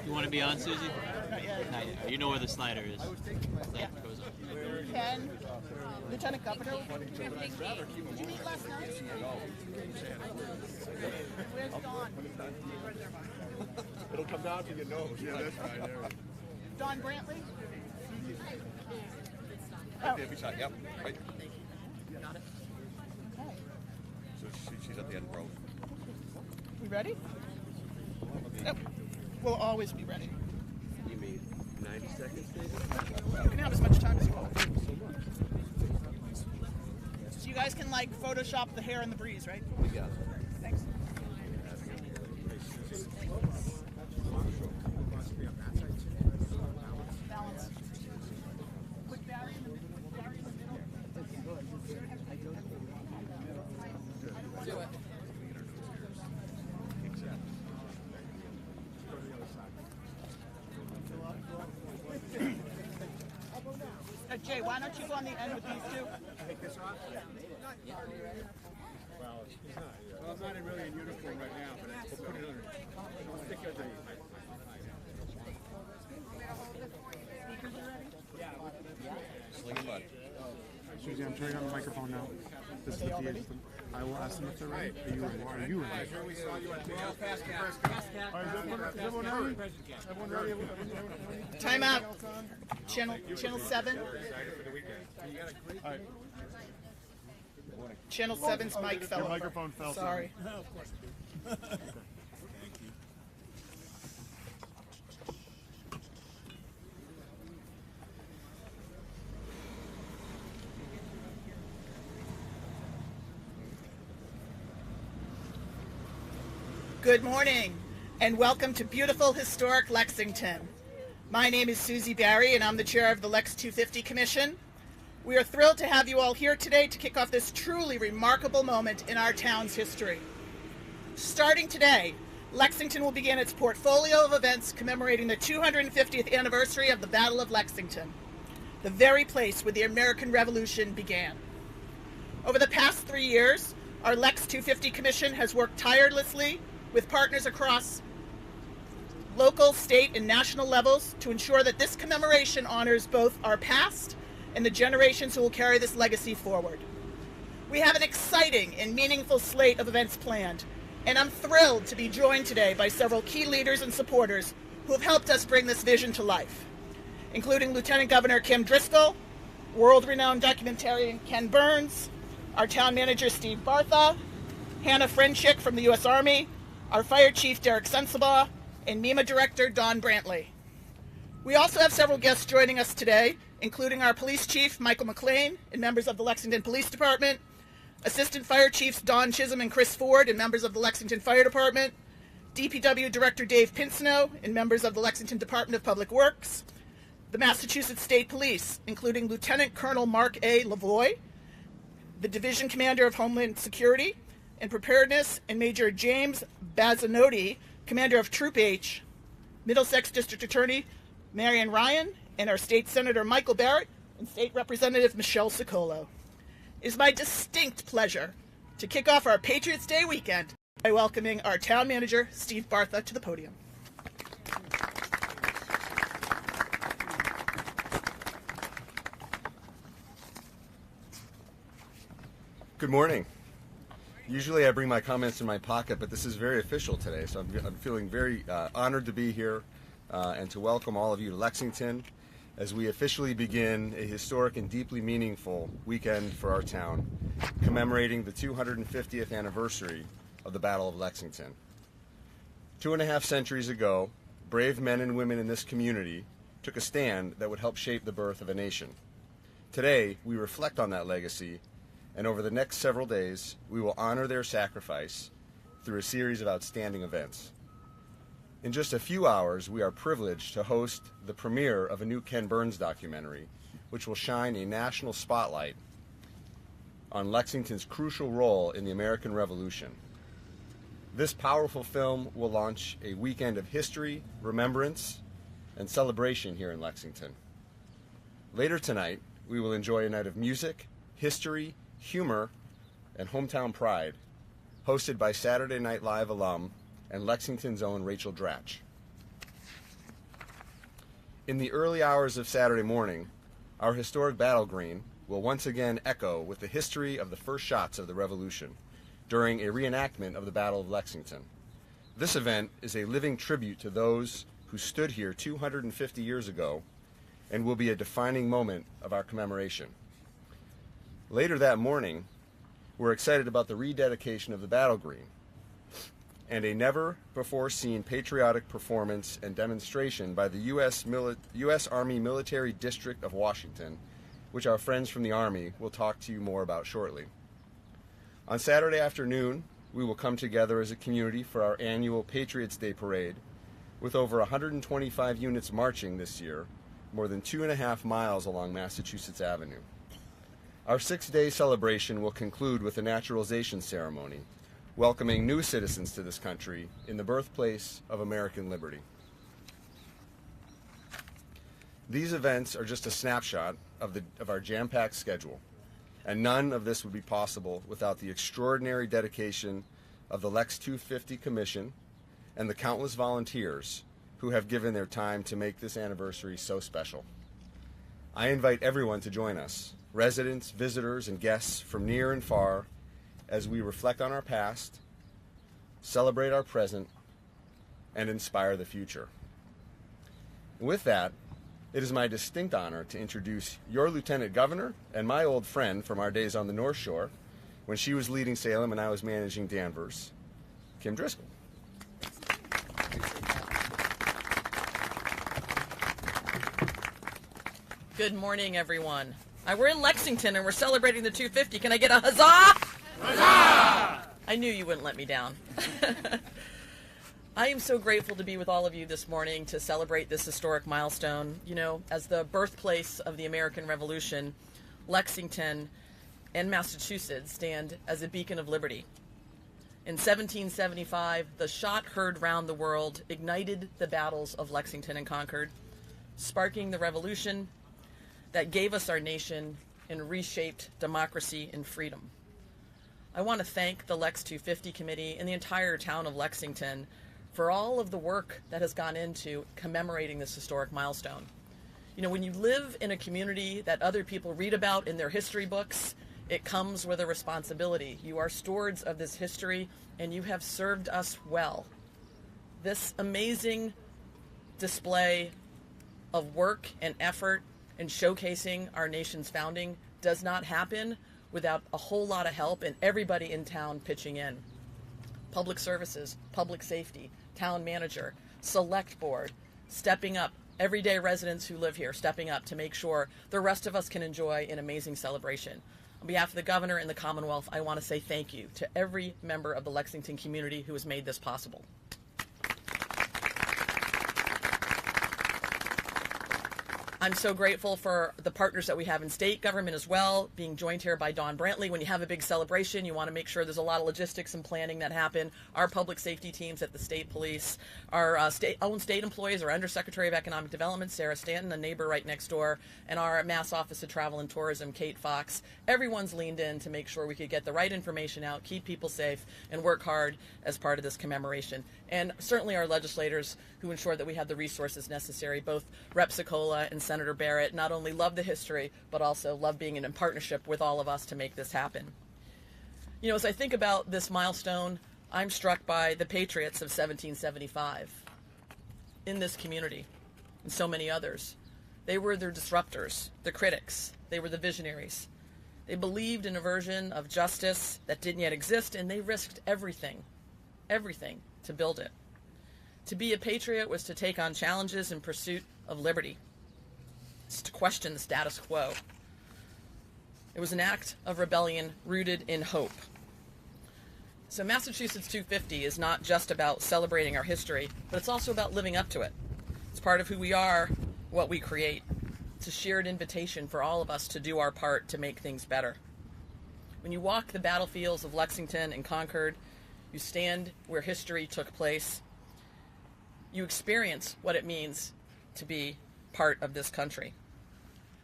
You want to be on, Susie? Not yet. You know where the slider is. That goes up. Ken, Lieutenant Governor, did you meet last night? Where's Don? It'll come down to your nose. Yeah, that's right. There. Don Brantley? Right there beside, yep. Right. You got it. Okay. So she's at the end row. We ready? Yep. We'll always be ready. You mean 90 seconds, maybe? You can have as much time as you want. So you guys can, like, Photoshop the hair in the breeze, right? We got it. Thanks. Balance. Put Barry in the middle. Barry in the middle. Do it. Jay, why don't you go on the end with these two? Take this off? Well, he's not. Well, I'm not really in uniform right now, but we'll put it under. I'll stick it under. Sling and bud. Susie, I'm turning on the microphone now. This is the I will ask them if they're ready. Are you ready? We saw you at the pass All right, is everyone ready? Everyone ready? Time out. Channel 7. All right. Channel 7's mic fell Your over. microphone fell. Sorry. No, of course. Thank you. Good morning, and welcome to beautiful, historic Lexington. My name is Susie Barry, and I'm the chair of the Lex250 Commission. We are thrilled to have you all here today to kick off this truly remarkable moment in our town's history. Starting today, Lexington will begin its portfolio of events commemorating the 250th anniversary of the Battle of Lexington, the very place where the American Revolution began. Over the past 3 years, our Lex250 Commission has worked tirelessly with partners across local, state, and national levels to ensure that this commemoration honors both our past and the generations who will carry this legacy forward. We have an exciting and meaningful slate of events planned, and I'm thrilled to be joined today by several key leaders and supporters who have helped us bring this vision to life, including Lieutenant Governor Kim Driscoll, world-renowned documentarian Ken Burns, our town manager Steve Bartha, Hannah Frenchick from the U.S. Army, our Fire Chief Derek Sensabaugh, and MEMA Director Don Brantley. We also have several guests joining us today, including our Police Chief Michael McLean and members of the Lexington Police Department, Assistant Fire Chiefs Don Chisholm and Chris Ford and members of the Lexington Fire Department, DPW Director Dave Pinsino and members of the Lexington Department of Public Works, the Massachusetts State Police, including Lieutenant Colonel Mark A. Lavoie, the Division Commander of Homeland Security and Preparedness, and Major James Bazzanotti, Commander of Troop H, Middlesex District Attorney Marion Ryan, and our State Senator Michael Barrett and State Representative Michelle Sicolo. It is my distinct pleasure to kick off our Patriots Day weekend by welcoming our Town Manager, Steve Bartha, to the podium. Good morning. Usually I bring my comments in my pocket, but this is very official today, so I'm feeling very honored to be here and to welcome all of you to Lexington as we officially begin a historic and deeply meaningful weekend for our town, commemorating the 250th anniversary of the Battle of Lexington. 2.5 centuries ago, brave men and women in this community took a stand that would help shape the birth of a nation. Today, we reflect on that legacy, and over the next several days, we will honor their sacrifice through a series of outstanding events. In just a few hours, we are privileged to host the premiere of a new Ken Burns documentary, which will shine a national spotlight on Lexington's crucial role in the American Revolution. This powerful film will launch a weekend of history, remembrance, and celebration here in Lexington. Later tonight, we will enjoy a night of music, history, humor, and hometown pride, hosted by Saturday Night Live alum and Lexington's own Rachel Dratch. In the early hours of Saturday morning, our historic Battle Green will once again echo with the history of the first shots of the Revolution during a reenactment of the Battle of Lexington. This event is a living tribute to those who stood here 250 years ago and will be a defining moment of our commemoration. Later that morning, we're excited about the rededication of the Battle Green and a never-before-seen patriotic performance and demonstration by the U.S. Army Military District of Washington, which our friends from the Army will talk to you more about shortly. On Saturday afternoon, we will come together as a community for our annual Patriots Day Parade, with over 125 units marching this year, more than 2.5 miles along Massachusetts Avenue. Our 6-day celebration will conclude with a naturalization ceremony, welcoming new citizens to this country in the birthplace of American liberty. These events are just a snapshot of our jam-packed schedule, and none of this would be possible without the extraordinary dedication of the Lex250 Commission and the countless volunteers who have given their time to make this anniversary so special. I invite everyone to join us, residents, visitors, and guests from near and far, as we reflect on our past, celebrate our present, and inspire the future. With that, it is my distinct honor to introduce your Lieutenant Governor and my old friend from our days on the North Shore, when she was leading Salem and I was managing Danvers, Kim Driscoll. Good morning, everyone. We're in Lexington and we're celebrating the 250. Can I get a huzzah? Huzzah! I knew you wouldn't let me down. I am so grateful to be with all of you this morning to celebrate this historic milestone. You know, as the birthplace of the American Revolution, Lexington and Massachusetts stand as a beacon of liberty. In 1775, the shot heard round the world ignited the battles of Lexington and Concord, sparking the revolution that gave us our nation and reshaped democracy and freedom. I want to thank the Lex250 committee and the entire town of Lexington for all of the work that has gone into commemorating this historic milestone. You know, when you live in a community that other people read about in their history books, it comes with a responsibility. You are stewards of this history, and you have served us well. This amazing display of work and effort in showcasing our nation's founding does not happen without a whole lot of help and everybody in town pitching in. Public services, public safety, town manager, select board, stepping up, everyday residents who live here stepping up to make sure the rest of us can enjoy an amazing celebration. On behalf of the governor and the Commonwealth, I want to say thank you to every member of the Lexington community who has made this possible. I'm so grateful for the partners that we have in state government as well, being joined here by Dawn Brantley. When you have a big celebration, you want to make sure there's a lot of logistics and planning that happen. Our public safety teams at the state police, our own state employees, our Undersecretary of Economic Development, Sarah Stanton, a neighbor right next door, and our Mass Office of Travel and Tourism, Kate Fox. Everyone's leaned in to make sure we could get the right information out, keep people safe, and work hard as part of this commemoration. And certainly our legislators who ensure that we have the resources necessary. Both Rep. Sokola and Senator Barrett not only love the history, but also love being in partnership with all of us to make this happen. You know, as I think about this milestone, I'm struck by the Patriots of 1775 in this community and so many others. They were the disruptors, the critics. They were the visionaries. They believed in a version of justice that didn't yet exist, and they risked everything to build it. To be a patriot was to take on challenges in pursuit of liberty. It's to question the status quo. It was an act of rebellion rooted in hope. So Massachusetts 250 is not just about celebrating our history, but it's also about living up to it. It's part of who we are, what we create. It's a shared invitation for all of us to do our part to make things better. When you walk the battlefields of Lexington and Concord, you stand where history took place. You experience what it means to be part of this country.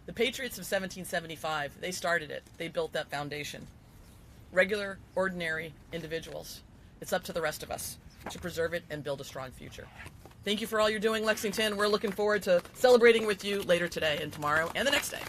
The Patriots of 1775, they started it. They built that foundation. Regular, ordinary individuals. It's up to the rest of us to preserve it and build a strong future. Thank you for all you're doing, Lexington. We're looking forward to celebrating with you later today and tomorrow and the next day.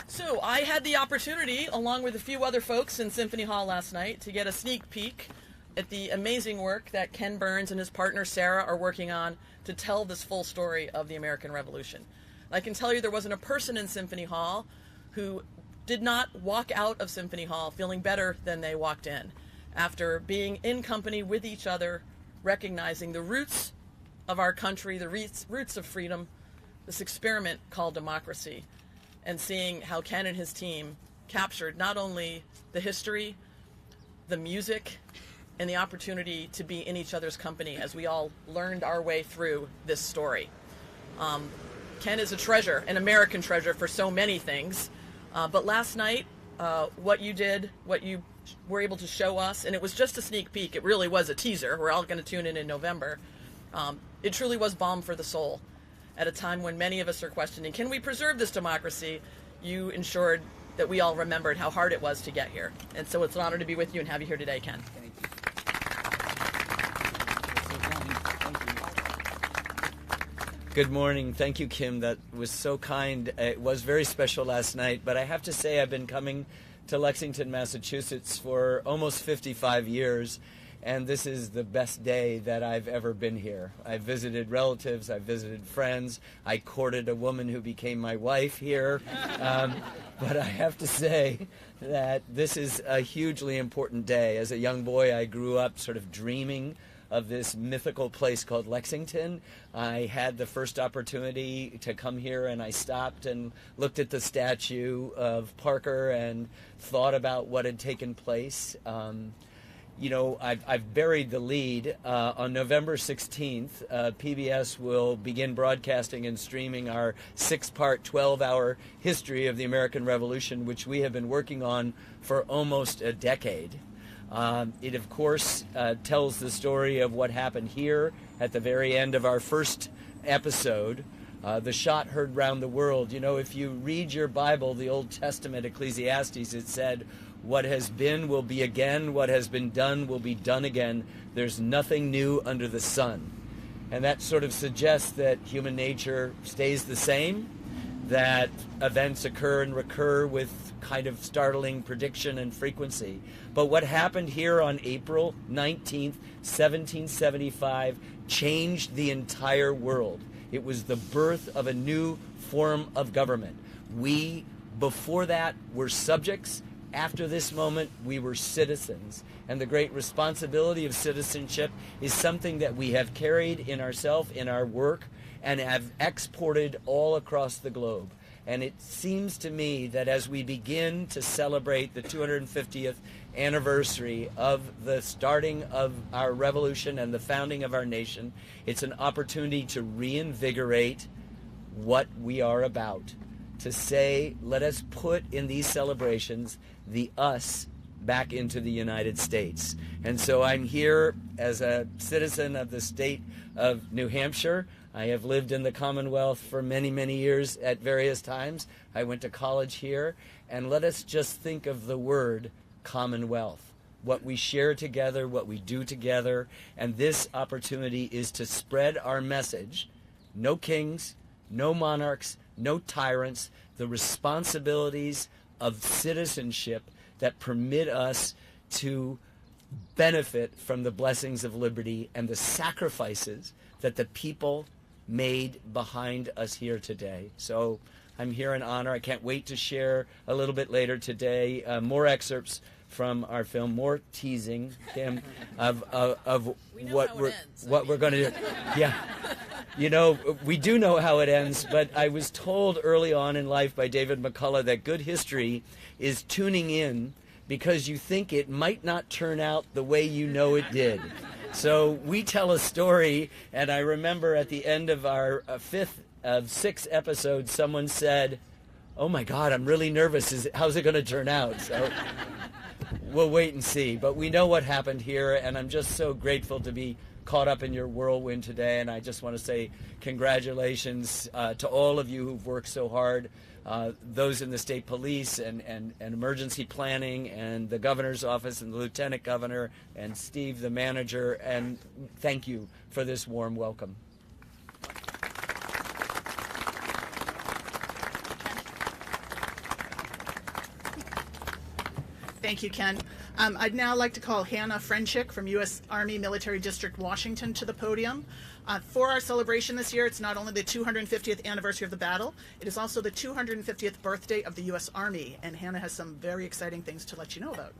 So I had the opportunity, along with a few other folks in Symphony Hall last night, to get a sneak peek at the amazing work that Ken Burns and his partner Sarah are working on to tell this full story of the American Revolution. I can tell you there wasn't a person in Symphony Hall who did not walk out of Symphony Hall feeling better than they walked in, after being in company with each other, recognizing the roots of our country, the roots of freedom, this experiment called democracy, and seeing how Ken and his team captured not only the history, the music, and the opportunity to be in each other's company as we all learned our way through this story. Ken is a treasure, an American treasure for so many things. But last night, what you did, what you were able to show us, and it was just a sneak peek, it really was a teaser, we're all going to tune in November. It truly was balm for the soul. At a time when many of us are questioning, can we preserve this democracy? You ensured that we all remembered how hard it was to get here. And so it's an honor to be with you and have you here today, Ken. Good morning. Thank you, Kim. That was so kind. It was very special last night, but I have to say I've been coming to Lexington, Massachusetts for almost 55 years, and this is the best day that I've ever been here. I've visited relatives, I've visited friends, I courted a woman who became my wife here, but I have to say that this is a hugely important day. As a young boy, I grew up sort of dreaming of this mythical place called Lexington. I had the first opportunity to come here, and I stopped and looked at the statue of Parker and thought about what had taken place. You know, I've buried the lead. On November 16th, PBS will begin broadcasting and streaming our 6-part, 12-hour history of the American Revolution, which we have been working on for almost a decade. It, of course, tells the story of what happened here at the very end of our first episode, the shot heard round the world. You know, if you read your Bible, the Old Testament, Ecclesiastes, it said, what has been will be again, what has been done will be done again. There's nothing new under the sun. And that sort of suggests that human nature stays the same, that events occur and recur with kind of startling prediction and frequency. But what happened here on April 19th, 1775, changed the entire world. It was the birth of a new form of government. We, before that, were subjects. After this moment, we were citizens. And the great responsibility of citizenship is something that we have carried in ourselves, in our work, and have exported all across the globe. And it seems to me that as we begin to celebrate the 250th anniversary of the starting of our revolution and the founding of our nation, it's an opportunity to reinvigorate what we are about. To say, let us put in these celebrations the us back into the United States. And so I'm here as a citizen of the state of New Hampshire. I have lived in the Commonwealth for many, many years at various times. I went to college here. And let us just think of the word Commonwealth, what we share together, what we do together. And this opportunity is to spread our message. No kings, no monarchs, no tyrants, the responsibilities of citizenship that permit us to benefit from the blessings of liberty and the sacrifices that the people made behind us here today. So I'm here in honor. I can't wait to share a little bit later today more excerpts from our film. More teasing, Kim, of what ends. we're going to do. Yeah. You know, we do know how it ends, but I was told early on in life by David McCullough that good history is tuning in because you think it might not turn out the way you know it did. So we tell a story, and I remember at the end of our fifth of 6 episodes, someone said, "Oh my God, I'm really nervous. How's it going to turn out?" So we'll wait and see. But we know what happened here, and I'm just so grateful to be caught up in your whirlwind today. And I just want to say congratulations to all of you who've worked so hard, those in the state police and emergency planning and the governor's office and the lieutenant governor and Steve, the manager. And thank you for this warm welcome. Thank you, Ken. I'd now like to call Hannah Frenchick from U.S. Army Military District Washington to the podium. For our celebration this year, it's not only the 250th anniversary of the battle, it is also the 250th birthday of the U.S. Army, and Hannah has some very exciting things to let you know about.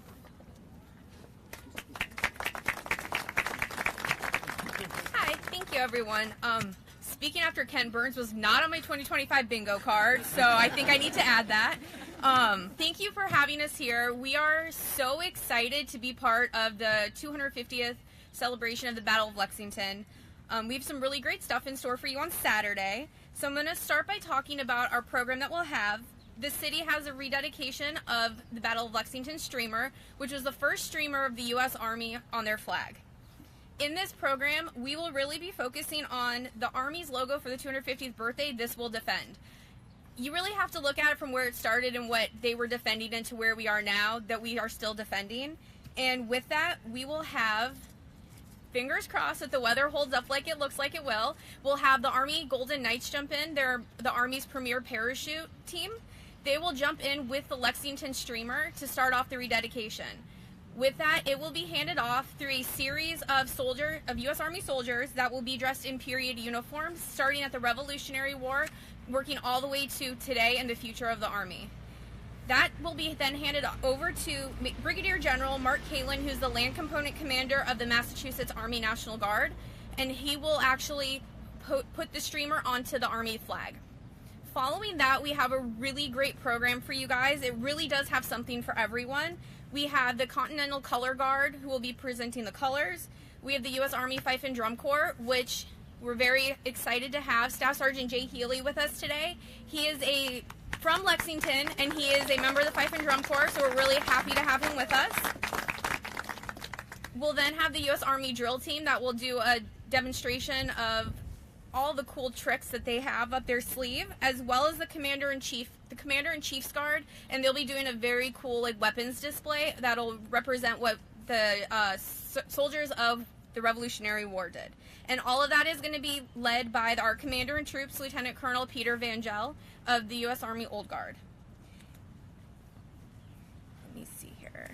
Hi, thank you, everyone. Speaking after Ken, Burns was not on my 2025 bingo card, so I think I need to add that. Thank you for having us here. We are so excited to be part of the 250th celebration of the Battle of Lexington. We have some really great stuff in store for you on Saturday. So I'm going to start by talking about our program that we'll have. The city has a rededication of the Battle of Lexington streamer, which was the first streamer of the U.S. Army on their flag. In this program, we will really be focusing on the Army's logo for the 250th birthday, "This Will Defend." You really have to look at it from where it started and what they were defending and to where we are now, that we are still defending. And with that, we will have, fingers crossed that the weather holds up like it looks like it will, we'll have the Army Golden Knights jump in. They're the Army's premier parachute team. They will jump in with the Lexington streamer to start off the rededication. With that, it will be handed off through a series of U.S. Army soldiers that will be dressed in period uniforms, starting at the Revolutionary War, working all the way to today and the future of the Army. That will be then handed over to Brigadier General Mark Kalin, who's the Land Component Commander of the Massachusetts Army National Guard, and he will actually put the streamer onto the Army flag. Following that, we have a really great program for you guys. It really does have something for everyone. We have the Continental Color Guard, who will be presenting the colors. We have the U.S. Army Fife and Drum Corps, which we're very excited to have Staff Sergeant Jay Healy with us today. He is from Lexington, and he is a member of the Fife and Drum Corps, so we're really happy to have him with us. We'll then have the U.S. Army Drill Team that will do a demonstration of all the cool tricks that they have up their sleeve, as well as the Commander-in-Chief's Guard, and they'll be doing a very cool weapons display that'll represent what the soldiers of the Revolutionary War did. And all of that is going to be led by our Commander-in-Troops, Lieutenant Colonel Peter Vangel of the U.S. Army Old Guard. Let me see here.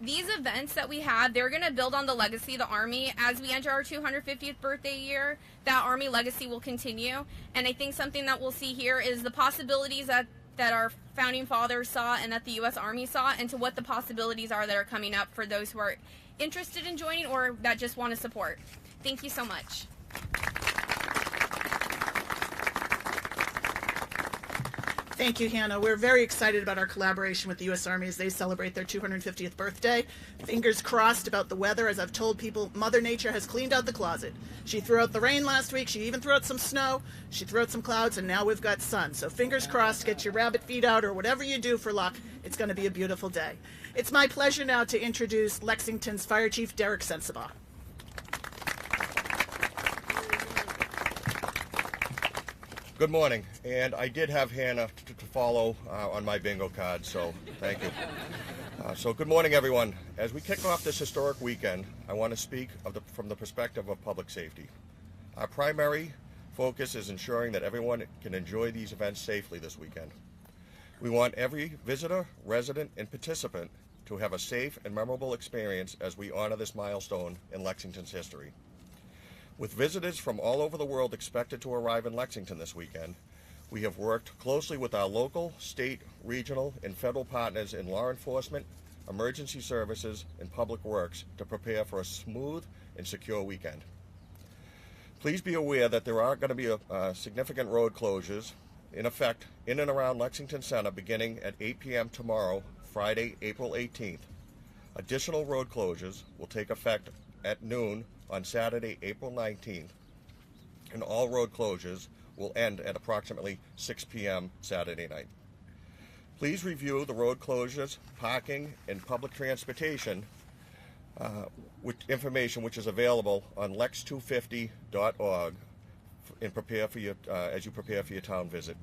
These events that we have, they're going to build on the legacy of the Army. As we enter our 250th birthday year, that Army legacy will continue. And I think something that we'll see here is the possibilities that our founding fathers saw and that the U.S. Army saw, and to what the possibilities are that are coming up for those who are interested in joining or that just want to support. Thank you so much. Thank you, Hannah. We're very excited about our collaboration with the U.S. Army as they celebrate their 250th birthday. Fingers crossed about the weather. As I've told people, Mother Nature has cleaned out the closet. She threw out the rain last week. She even threw out some snow. She threw out some clouds, and now we've got sun. So fingers crossed, get your rabbit feet out or whatever you do for luck. It's going to be a beautiful day. It's my pleasure now to introduce Lexington's Fire Chief Derek Sensabaugh. Good morning, and I did have Hannah to follow on my bingo card, so thank you. So good morning, everyone. As we kick off this historic weekend, I want to speak from the perspective of public safety. Our primary focus is ensuring that everyone can enjoy these events safely this weekend. We want every visitor, resident, and participant to have a safe and memorable experience as we honor this milestone in Lexington's history. With visitors from all over the world expected to arrive in Lexington this weekend, we have worked closely with our local, state, regional, and federal partners in law enforcement, emergency services, and public works to prepare for a smooth and secure weekend. Please be aware that there are going to be significant road closures in effect in and around Lexington Center beginning at 8 p.m. tomorrow, Friday, April 18th. Additional road closures will take effect at noon on Saturday, April 19th, and all road closures will end at approximately 6 p.m. Saturday night. Please review the road closures, parking, and public transportation information which is available on Lex250.org and prepare for your, as you prepare for your town visit.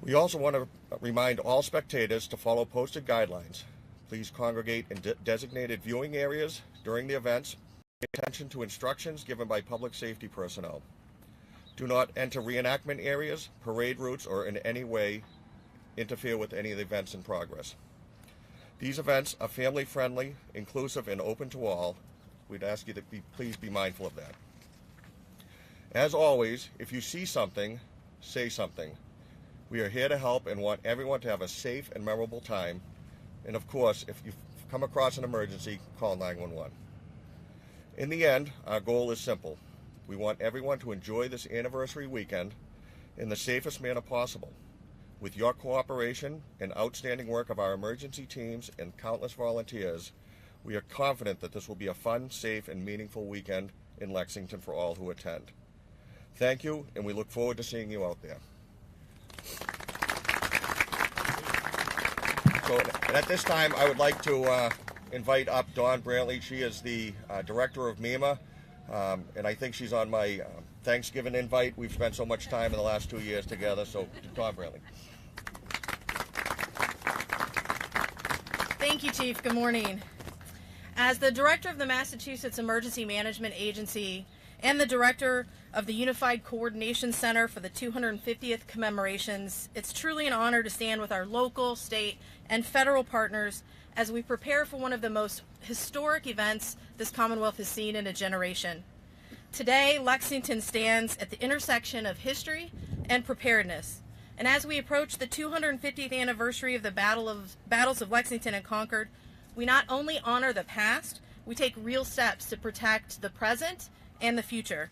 We also want to remind all spectators to follow posted guidelines. Please congregate in designated viewing areas during the events. Pay attention to instructions given by public safety personnel. Do not enter reenactment areas, parade routes, or in any way interfere with any of the events in progress. These events are family-friendly, inclusive, and open to all. We'd ask you to please be mindful of that. As always, if you see something, say something. We are here to help and want everyone to have a safe and memorable time. And of course, if you come across an emergency, call 911. In the end, our goal is simple. We want everyone to enjoy this anniversary weekend in the safest manner possible. With your cooperation and outstanding work of our emergency teams and countless volunteers, we are confident that this will be a fun, safe, and meaningful weekend in Lexington for all who attend. Thank you, and we look forward to seeing you out there. So at this time, I would like to invite up Dawn Brantley. She is the director of MEMA, and I think she's on my Thanksgiving invite. We've spent so much time in the last 2 years together, so Dawn Brantley. Thank you, Chief. Good morning. As the director of the Massachusetts Emergency Management Agency and the director of the Unified Coordination Center for the 250th commemorations, it's truly an honor to stand with our local, state, and federal partners as we prepare for one of the most historic events this Commonwealth has seen in a generation. Today, Lexington stands at the intersection of history and preparedness. And as we approach the 250th anniversary of the Battles of Lexington and Concord, we not only honor the past, we take real steps to protect the present and the future.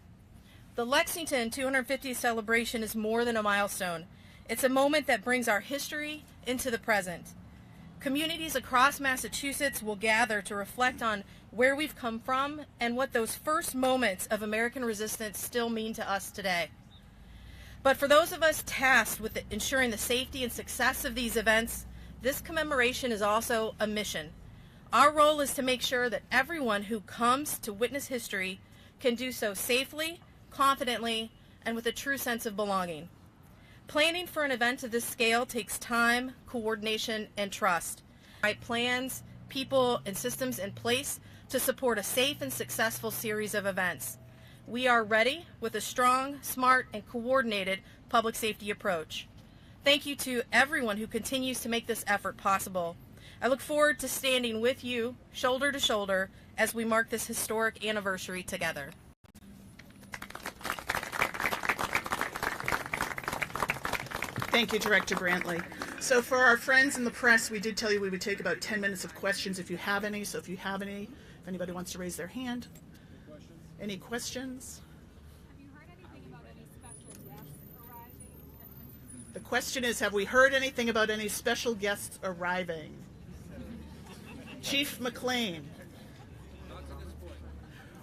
The Lexington 250th celebration is more than a milestone. It's a moment that brings our history into the present. Communities across Massachusetts will gather to reflect on where we've come from and what those first moments of American resistance still mean to us today. But for those of us tasked with ensuring the safety and success of these events, this commemoration is also a mission. Our role is to make sure that everyone who comes to witness history can do so safely, confidently, and with a true sense of belonging. Planning for an event of this scale takes time, coordination, and trust. Right plans, people, and systems in place to support a safe and successful series of events. We are ready with a strong, smart, and coordinated public safety approach. Thank you to everyone who continues to make this effort possible. I look forward to standing with you, shoulder to shoulder, as we mark this historic anniversary together. Thank you, Director Brantley. So for our friends in the press, we did tell you we would take about 10 minutes of questions if you have any. So if you have any, if anybody wants to raise their hand. Any questions? Have you heard anything about any special guests arriving? The question is, have we heard anything about any special guests arriving? Chief McLean.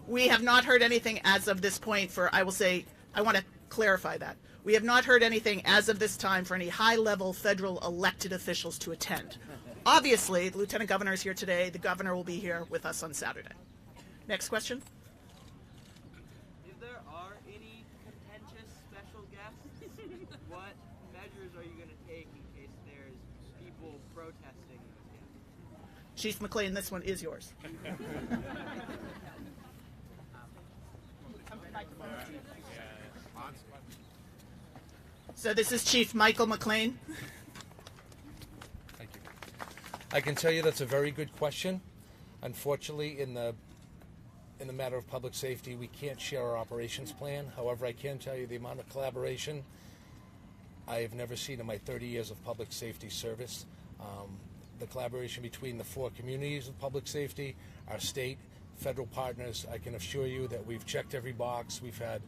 We have not heard anything as of this point for, I will say, I want to clarify that. We have not heard anything as of this time for any high-level federal elected officials to attend. Obviously, the Lieutenant Governor is here today. The Governor will be here with us on Saturday. Next question. If there are any contentious special guests, what measures are you going to take in case there's people protesting those guests? Chief McLean, this one is yours. So this is Chief Michael McLean. Thank you. I can tell you that's a very good question. Unfortunately, in the matter of public safety, we can't share our operations plan. However, I can tell you the amount of collaboration I have never seen in my 30 years of public safety service. the collaboration between the four communities of public safety, our state, federal partners. I can assure you that we've checked every box. We've had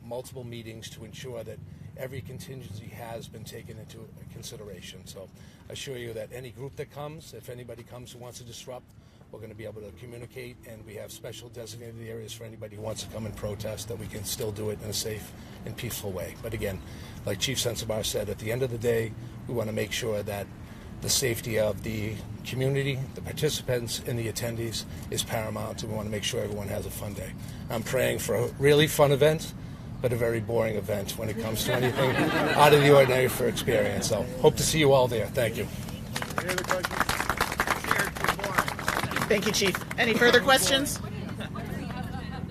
multiple meetings to ensure that every contingency has been taken into consideration. So I assure you that any group that comes, if anybody comes who wants to disrupt, we're going to be able to communicate, and we have special designated areas for anybody who wants to come and protest, that we can still do it in a safe and peaceful way. But again, like Chief Sensabaugh said, at the end of the day, we want to make sure that the safety of the community, the participants, and the attendees is paramount, and we want to make sure everyone has a fun day. I'm praying for a really fun event, but a very boring event when it comes to anything out of the ordinary for experience. So hope to see you all there. Thank you. Any other questions? Thank you, Chief. Any further questions? The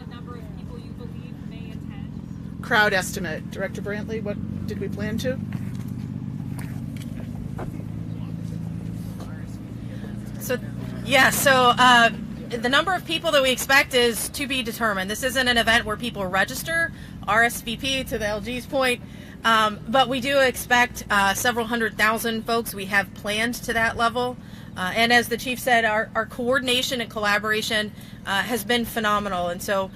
number of people you believe may attend? Crowd estimate. Director Brantley, what did we plan to? So the number of people that we expect is to be determined. This isn't an event where people register, RSVP to the LG's point, but we do expect several 100,000 folks. We have planned to that level. And as the Chief said, our coordination and collaboration has been phenomenal. And so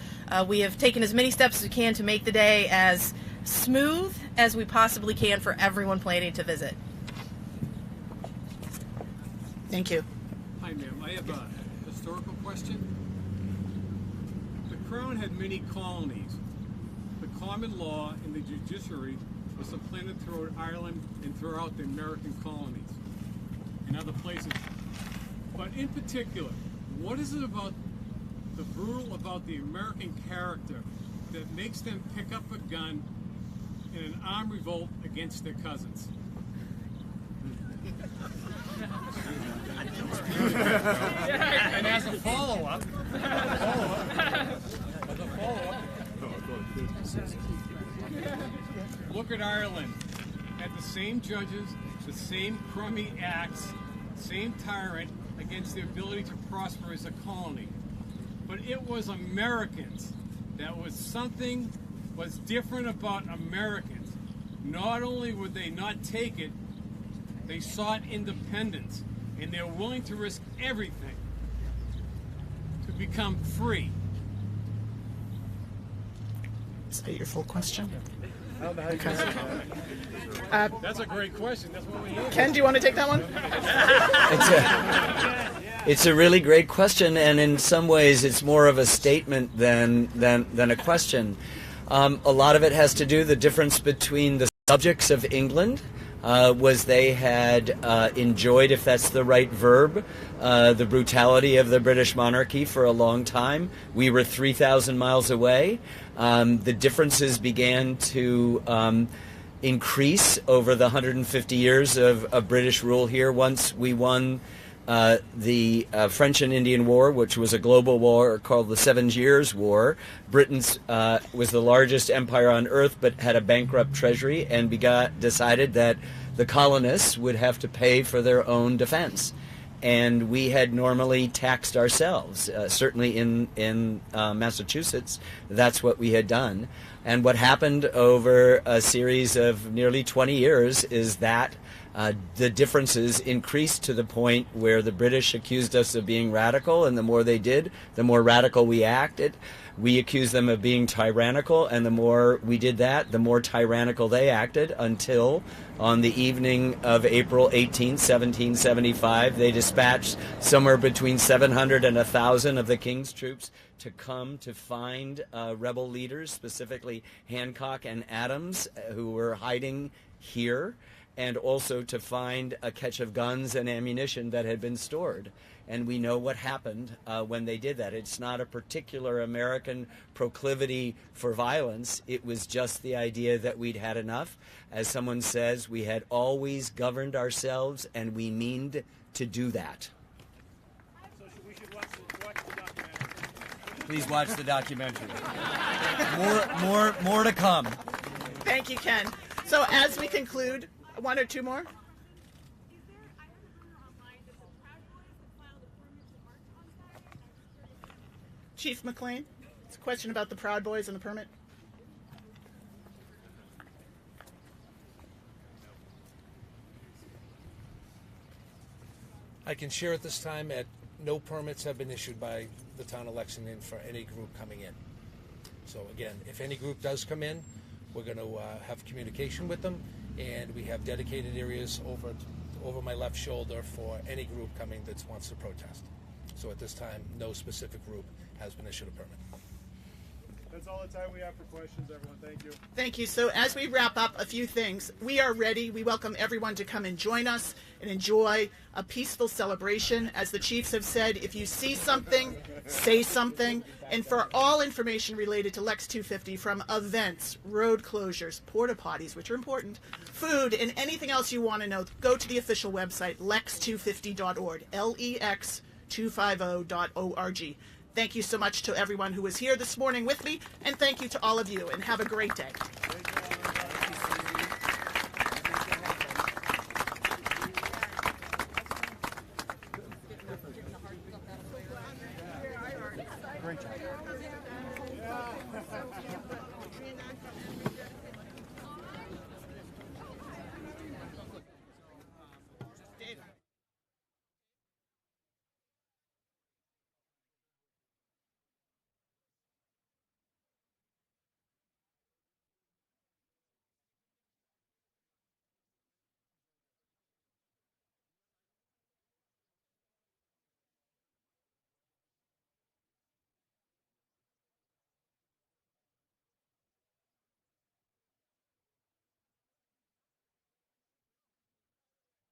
we have taken as many steps as we can to make the day as smooth as we possibly can for everyone planning to visit. Thank you. Hi, ma'am. I have a historical question. The Crown had many colonies. The common law in the judiciary was implanted throughout Ireland and throughout the American colonies and other places. But in particular, what is it about the brutal about the American character that makes them pick up a gun in an armed revolt against their cousins? And as a follow-up, look at Ireland. Had the same judges, the same crummy acts, same tyrant against the ability to prosper as a colony. But it was Americans. That was something was different about Americans. Not only would they not take it, they sought independence, and they're willing to risk everything to become free. Is that your full question? That's a great question. That's what we need. Ken, do you want to take that one? It's a really great question, and in some ways it's more of a statement than a question. A lot of it has to do the difference between the subjects of England was they had enjoyed, if that's the right verb, the brutality of the British monarchy for a long time. We were 3,000 miles away. The differences began to increase over the 150 years of British rule here. Once we won the French and Indian War, which was a global war called the 7 Years' War, Britain was the largest empire on earth but had a bankrupt treasury, and decided that the colonists would have to pay for their own defense. And we had normally taxed ourselves. Certainly in Massachusetts, that's what we had done. And what happened over a series of nearly 20 years is that the differences increased to the point where the British accused us of being radical, and the more they did, the more radical we acted. We accused them of being tyrannical, and the more we did that, the more tyrannical they acted, until on the evening of April 18, 1775, they dispatched somewhere between 700 and 1,000 of the King's troops to come to find rebel leaders, specifically Hancock and Adams, who were hiding here, and also to find a catch of guns and ammunition that had been stored. And we know what happened when they did that. It's not a particular American proclivity for violence. It was just the idea that we'd had enough. As someone says, we had always governed ourselves, and we meaned to do that. So we should watch the documentary. Please watch the documentary. More to come. Thank you, Ken. So as we conclude, one or two more? Chief McLean, it's a question about the Proud Boys and the permit. I can share at this time that no permits have been issued by the town of Lexington for any group coming in. So again, if any group does come in, we're going to have communication with them, and we have dedicated areas over my left shoulder for any group coming that wants to protest. So at this time, no specific group has been issued a permit. That's all the time we have for questions, everyone. Thank you. Thank you. So as we wrap up, a few things. We are ready. We welcome everyone to come and join us and enjoy a peaceful celebration. As the chiefs have said, if you see something, say something. And for all information related to Lex250, from events, road closures, porta potties, which are important, food, and anything else you want to know, go to the official website, lex250.org, lex250.org. Thank you so much to everyone who was here this morning with me, and thank you to all of you, and have a great day. Great job.